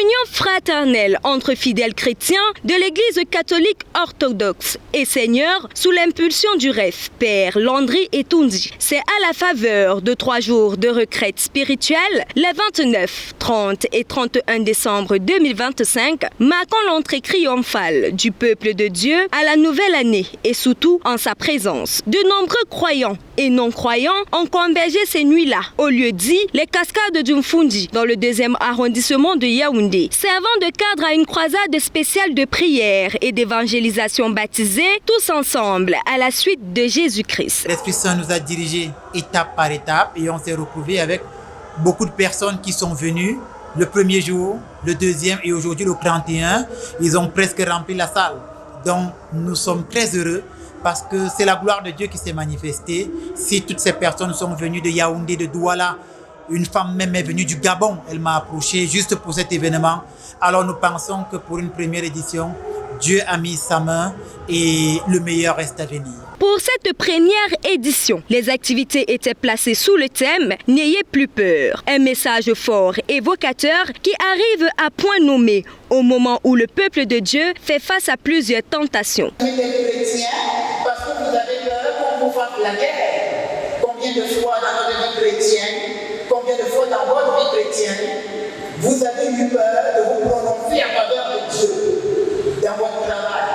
communion fraternelle entre fidèles chrétiens de l'Église catholique orthodoxe et Seigneur sous l'impulsion du REF, Père Landry Etundi. C'est à la faveur de 3 jours de retraite spirituelle, les 29, 30 et 31 décembre 2025, marquant l'entrée triomphale du peuple de Dieu à la nouvelle année et surtout en sa présence. De nombreux croyants et non-croyants ont convergé ces nuits-là au lieu dit les cascades du Mfundi dans le 2e arrondissement de Yaoundé, servant de cadre à une croisade spéciale de prière et d'évangélisation baptisée tous ensemble à la suite de Jésus-Christ. L'Esprit Saint nous a dirigés étape par étape et on s'est retrouvés avec beaucoup de personnes qui sont venues le premier jour, le deuxième et aujourd'hui le 31. Ils ont presque rempli la salle. Donc nous sommes très heureux parce que c'est la gloire de Dieu qui s'est manifestée. Si toutes ces personnes sont venues de Yaoundé, de Douala, une femme même est venue du Gabon, elle m'a approché juste pour cet événement. Alors nous pensons que pour une première édition, Dieu a mis sa main et le meilleur reste à venir. Pour cette première édition, les activités étaient placées sous le thème « N'ayez plus peur ». Un message fort et évocateur qui arrive à point nommé au moment où le peuple de Dieu fait face à plusieurs tentations. Vous êtes chrétiens parce que vous avez peur qu'on vous fasse la guerre. Combien de fois dans notre vie chrétienne, combien de fois dans votre vie chrétienne, vous avez eu peur de vous prononcer en faveur de Dieu dans votre travail,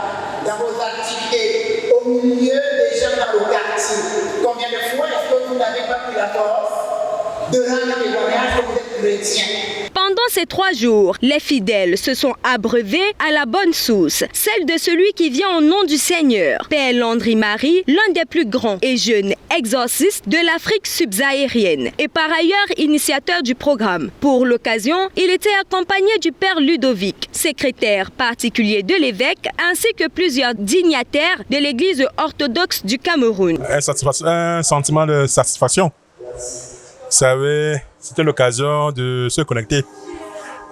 dans vos activités, au milieu des gens dans le quartier. Combien de fois est-ce que vous n'avez pas pris la force de rendre témoignage que vous êtes chrétien? Pendant ces 3 jours, les fidèles se sont abreuvés à la bonne source, celle de celui qui vient au nom du Seigneur. Père Landry Marie, l'un des plus grands et jeunes exorcistes de l'Afrique subsaharienne, et par ailleurs initiateur du programme. Pour l'occasion, il était accompagné du Père Ludovic, secrétaire particulier de l'évêque, ainsi que plusieurs dignitaires de l'Église orthodoxe du Cameroun. Un sentiment de satisfaction. Vous savez, c'était l'occasion de se connecter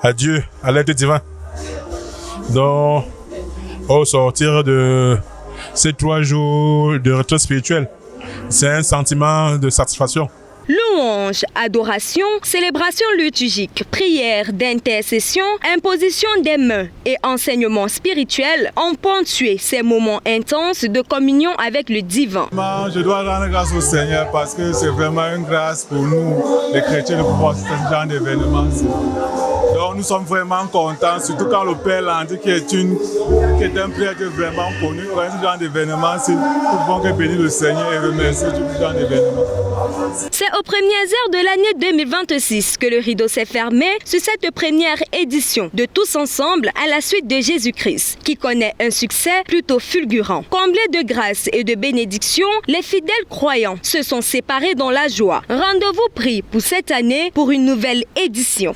à Dieu, à l'aide divin. Donc, au sortir de ces 3 jours de retraite spirituelle, c'est un sentiment de satisfaction. Louange, adoration, célébration liturgique, prière d'intercession, imposition des mains et enseignement spirituel ont ponctué ces moments intenses de communion avec le divin. Je dois rendre grâce au Seigneur parce que c'est vraiment une grâce pour nous, les chrétiens, de pouvoir assister à ce genre d'événement. Donc nous sommes vraiment contents, surtout quand le Père Landry, qui est un prêtre vraiment connu, organise ce genre d'événement. Nous pouvons que bénir le Seigneur et remercier tout ce genre d'événement. C'est aux premières heures de l'année 2026 que le rideau s'est fermé sur cette première édition de Tous Ensemble à la suite de Jésus-Christ, qui connaît un succès plutôt fulgurant. Comblés de grâce et de bénédiction, les fidèles croyants se sont séparés dans la joie. Rendez-vous pris pour cette année pour une nouvelle édition.